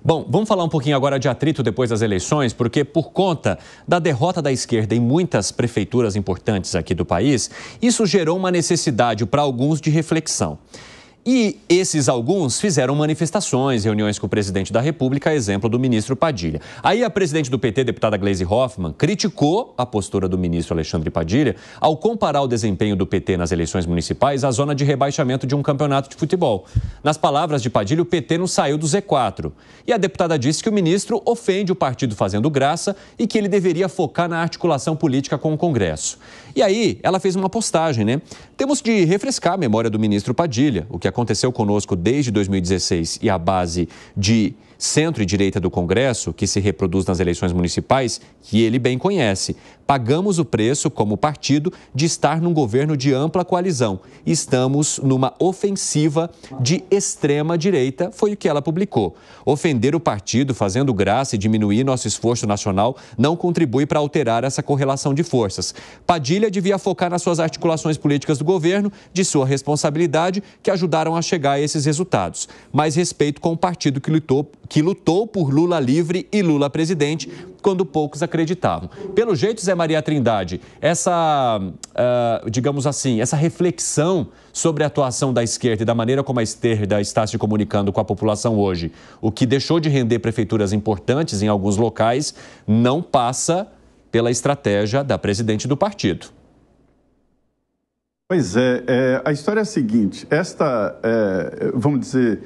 Bom, vamos falar um pouquinho agora de atrito depois das eleições, porque por conta da derrota da esquerda em muitas prefeituras importantes aqui do país, isso gerou uma necessidade para alguns de reflexão. E esses alguns fizeram manifestações, reuniões com o presidente da República, a exemplo do ministro Padilha. Aí a presidente do PT, deputada Gleisi Hoffmann, criticou a postura do ministro Alexandre Padilha ao comparar o desempenho do PT nas eleições municipais à zona de rebaixamento de um campeonato de futebol. Nas palavras de Padilha, o PT não saiu do Z4. E a deputada disse que o ministro ofende o partido fazendo graça e que ele deveria focar na articulação política com o Congresso. E aí, ela fez uma postagem, né? Temos de refrescar a memória do ministro Padilha, o que aconteceu conosco desde 2016 e a base de centro e direita do Congresso, que se reproduz nas eleições municipais, que ele bem conhece. Pagamos o preço, como partido, de estar num governo de ampla coalizão. Estamos numa ofensiva de extrema direita, foi o que ela publicou. Ofender o partido, fazendo graça e diminuir nosso esforço nacional, não contribui para alterar essa correlação de forças. Padilha devia focar nas suas articulações políticas do governo, de sua responsabilidade, que ajudaram a chegar a esses resultados. Mais respeito com o partido que lutou por Lula livre e Lula presidente, quando poucos acreditavam. Pelo jeito, Zé Maria Trindade, digamos assim, essa reflexão sobre a atuação da esquerda e da maneira como a esquerda está se comunicando com a população hoje, o que deixou de render prefeituras importantes em alguns locais, não passa pela estratégia da presidente do partido. Pois é, a história é a seguinte, vamos dizer,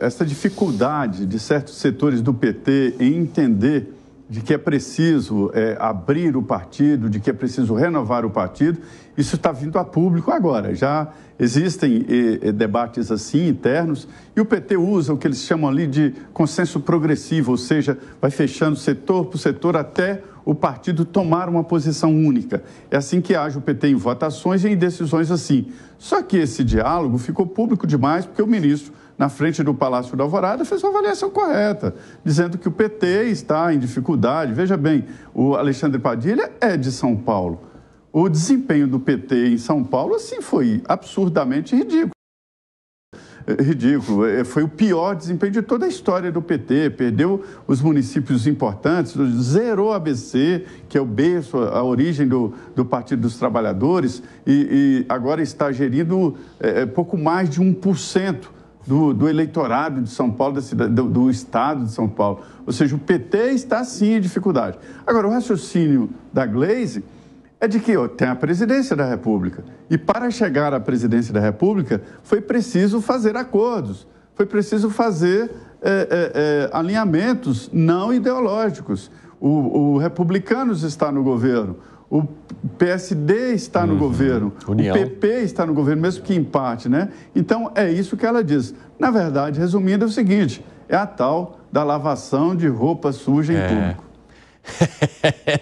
essa dificuldade de certos setores do PT em entender de que é preciso abrir o partido, de que é preciso renovar o partido, isso está vindo a público agora. Já existem debates assim internos e o PT usa o que eles chamam ali de consenso progressivo, ou seja, vai fechando setor por setor até o partido tomar uma posição única. É assim que age o PT em votações e em decisões assim. Só que esse diálogo ficou público demais porque o ministro, na frente do Palácio da Alvorada, fez uma avaliação correta, dizendo que o PT está em dificuldade. Veja bem, o Alexandre Padilha é de São Paulo. O desempenho do PT em São Paulo, assim, foi absurdamente ridículo. Foi o pior desempenho de toda a história do PT, perdeu os municípios importantes, zerou a ABC, que é o berço, a origem do Partido dos Trabalhadores, e agora está gerindo pouco mais de 1% do eleitorado de São Paulo, do estado de São Paulo. Ou seja, o PT está sim em dificuldade. Agora, o raciocínio da Gleisi é de que tem a presidência da República. E para chegar à presidência da República, foi preciso fazer acordos, foi preciso fazer alinhamentos não ideológicos. O Republicanos está no governo, o PSD está no governo, União. O PP está no governo, mesmo que em parte, né? Então, é isso que ela diz. Na verdade, resumindo, é o seguinte, é a tal da lavação de roupa suja em público.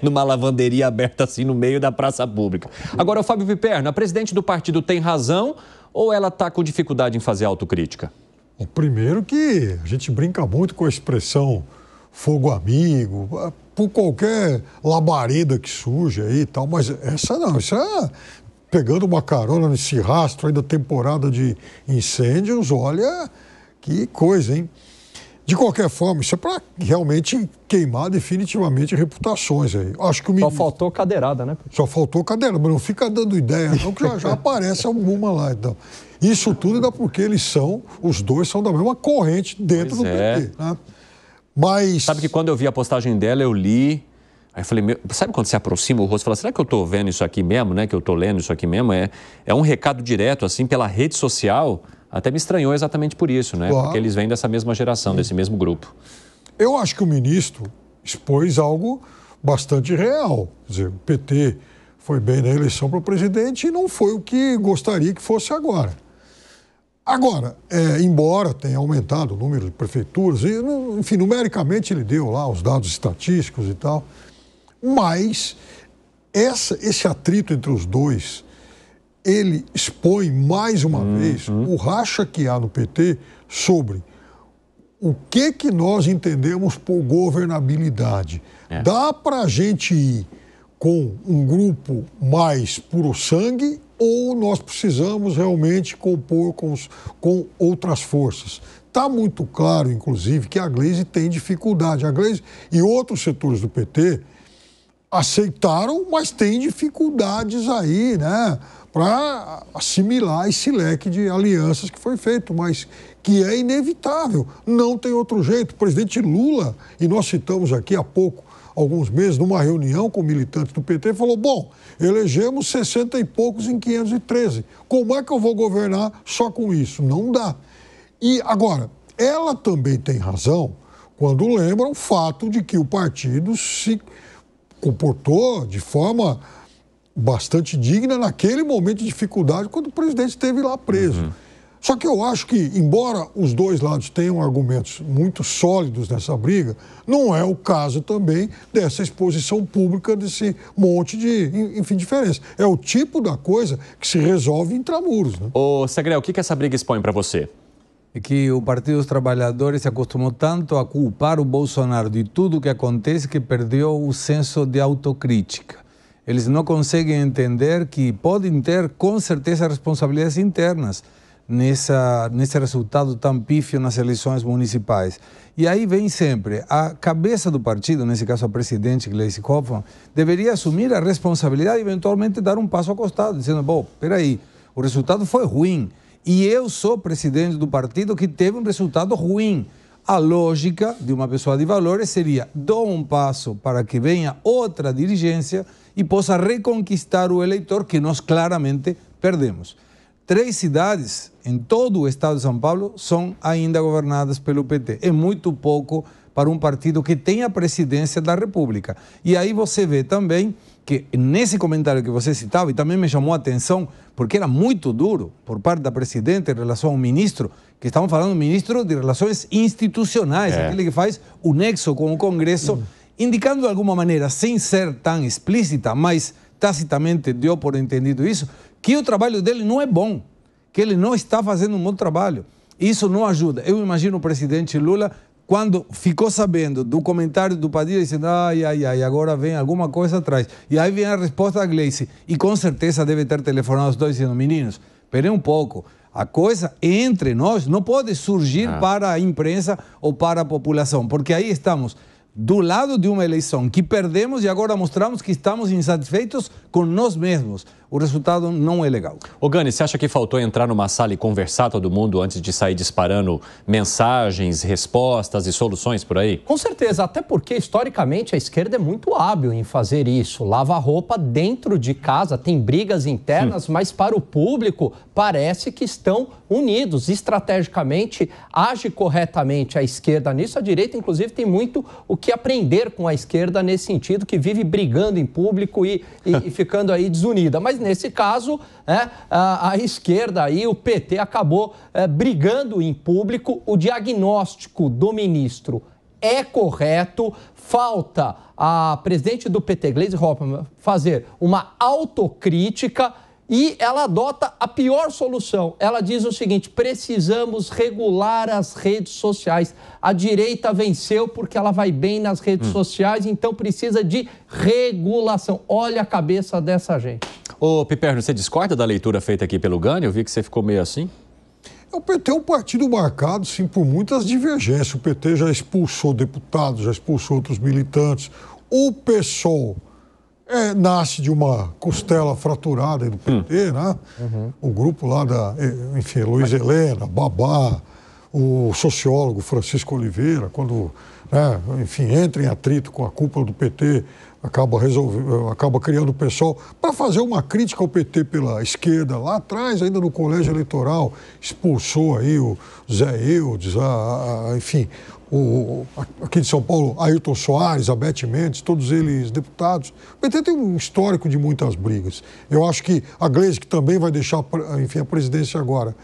Numa lavanderia aberta assim no meio da praça pública. Agora, o Fábio Piperno, a presidente do partido tem razão ou ela está com dificuldade em fazer autocrítica? Bom, primeiro que a gente brinca muito com a expressão fogo amigo, por qualquer labareda que surge aí e tal, mas essa não, isso é pegando uma carona nesse rastro aí da temporada de incêndios, olha que coisa, hein? De qualquer forma, isso é para realmente queimar definitivamente reputações aí. Acho que Só faltou cadeirada, né? Só faltou cadeirada, mas não fica dando ideia, não, que já aparece alguma lá. Então, isso tudo ainda porque os dois são da mesma corrente dentro do PT, né? Mas... Sabe que quando eu vi a postagem dela, eu li... Aí eu falei, sabe quando se aproxima o rosto e fala, será que eu estou vendo isso aqui mesmo, né? Que eu estou lendo isso aqui mesmo? É um recado direto, assim, pela rede social. Até me estranhou exatamente por isso, né? Claro. Porque eles vêm dessa mesma geração, desse mesmo grupo. Eu acho que o ministro expôs algo bastante real. Quer dizer, o PT foi bem na eleição para o presidente e não foi o que gostaria que fosse agora. Agora, embora tenha aumentado o número de prefeituras, e, enfim, numericamente ele deu lá os dados estatísticos e tal, mas esse atrito entre os dois, ele expõe mais uma vez o racha que há no PT sobre o que nós entendemos por governabilidade. Dá para a gente ir com um grupo mais puro sangue ou nós precisamos realmente compor com outras forças? está muito claro, inclusive, que a Gleisi tem dificuldade. A Gleisi e outros setores do PT aceitaram, mas tem dificuldades aí, né, para assimilar esse leque de alianças que foi feito, mas que é inevitável, não tem outro jeito. O presidente Lula, e nós citamos aqui há pouco, alguns meses, numa reunião com militantes do PT, falou, bom, elegemos 60 e poucos em 513, como é que eu vou governar só com isso? Não dá. E agora, ela também tem razão quando lembra o fato de que o partido se comportou de forma bastante digna naquele momento de dificuldade quando o presidente esteve lá preso. Só que eu acho que, embora os dois lados tenham argumentos muito sólidos nessa briga, não é o caso também dessa exposição pública desse monte de, enfim, diferença. É o tipo da coisa que se resolve intramuros, né? Ô, Segré, o que essa briga expõe para você? É que o Partido dos Trabalhadores se acostumou tanto a culpar o Bolsonaro de tudo que acontece que perdeu o senso de autocrítica. Eles não conseguem entender que podem ter, com certeza, responsabilidades internas nesse resultado tão pífio nas eleições municipais. E aí vem sempre, a cabeça do partido, nesse caso a presidente Gleisi Hoffmann, deveria assumir a responsabilidade e eventualmente dar um passo ao costado, dizendo, bom, peraí, o resultado foi ruim. E eu sou presidente do partido que teve um resultado ruim. A lógica de uma pessoa de valores seria dou um passo para que venha outra dirigência e possa reconquistar o eleitor que nós claramente perdemos. 3 cidades em todo o estado de São Paulo são ainda governadas pelo PT. É muito pouco para um partido que tem a presidência da República. E aí você vê também que nesse comentário que você citava, e também me chamou a atenção, porque era muito duro por parte da presidente em relação ao ministro, que estamos falando do ministro de Relações Institucionais, aquele que faz o nexo com o Congresso, indicando de alguma maneira, sem ser tão explícita, mas tacitamente deu por entendido isso, que o trabalho dele não é bom, que ele não está fazendo um bom trabalho. Isso não ajuda. Eu imagino o presidente Lula, quando ficou sabendo do comentário do Padilha, dizendo, agora vem alguma coisa atrás. E aí vem a resposta da Gleisi. E com certeza deve ter telefonado os dois dizendo, meninos, esperem um pouco. A coisa entre nós não pode surgir para a imprensa ou para a população, porque aí estamos do lado de uma eleição que perdemos e agora mostramos que estamos insatisfeitos com nós mesmos. O resultado não é legal. Ô Gani, você acha que faltou entrar numa sala e conversar todo mundo antes de sair disparando mensagens, respostas e soluções por aí? Com certeza, até porque historicamente a esquerda é muito hábil em fazer isso. Lava roupa dentro de casa, tem brigas internas, mas para o público parece que estão unidos. Estrategicamente, age corretamente a esquerda nisso. A direita, inclusive, tem muito o que aprender com a esquerda nesse sentido, que vive brigando em público e ficando aí desunida. Mas nesse caso, a esquerda aí, o PT, acabou brigando em público. O diagnóstico do ministro é correto. Falta a presidente do PT, Gleisi Hoffmann, fazer uma autocrítica e ela adota a pior solução. Ela diz o seguinte: precisamos regular as redes sociais. A direita venceu porque ela vai bem nas redes sociais, então precisa de regulação. Olha a cabeça dessa gente. Ô, Piperno, você discorda da leitura feita aqui pelo Gani? Eu vi que você ficou meio assim. O PT é um partido marcado, sim, por muitas divergências. O PT já expulsou deputados, já expulsou outros militantes. O PSOL nasce de uma costela fraturada do PT, né? O grupo lá da, enfim, Luiz Helena, Babá, o sociólogo Francisco Oliveira, quando, enfim, entra em atrito com a cúpula do PT, acaba criando o PSOL para fazer uma crítica ao PT pela esquerda. Lá atrás, ainda no colégio eleitoral, expulsou aí o Zé Eudes, enfim, aqui de São Paulo, Ailton Soares, a Beth Mendes, todos eles deputados. O PT tem um histórico de muitas brigas. Eu acho que a Gleisi, que também vai deixar, enfim, a presidência agora,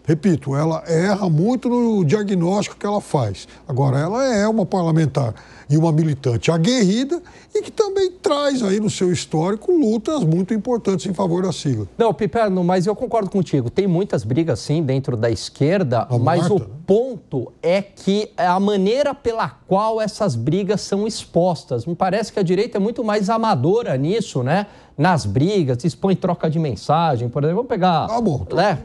repito, ela erra muito no diagnóstico que ela faz. Agora, ela é uma parlamentar e uma militante aguerrida e que também traz aí no seu histórico lutas muito importantes em favor da sigla. Não, Piperno, mas eu concordo contigo. Tem muitas brigas, sim, dentro da esquerda, mas o ponto é que a maneira pela qual essas brigas são expostas. Me parece que a direita é muito mais amadora nisso, né? nas brigas, expõe troca de mensagem, por exemplo, vamos pegar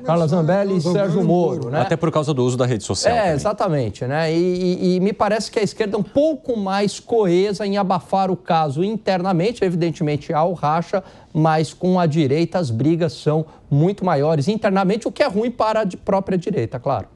Carla Zambelli e Sérgio Moro, né? Até por causa do uso da rede social. Exatamente, né? E me parece que a esquerda é um pouco mais coesa em abafar o caso internamente, evidentemente há o racha, mas com a direita as brigas são muito maiores internamente, o que é ruim para a própria direita, claro.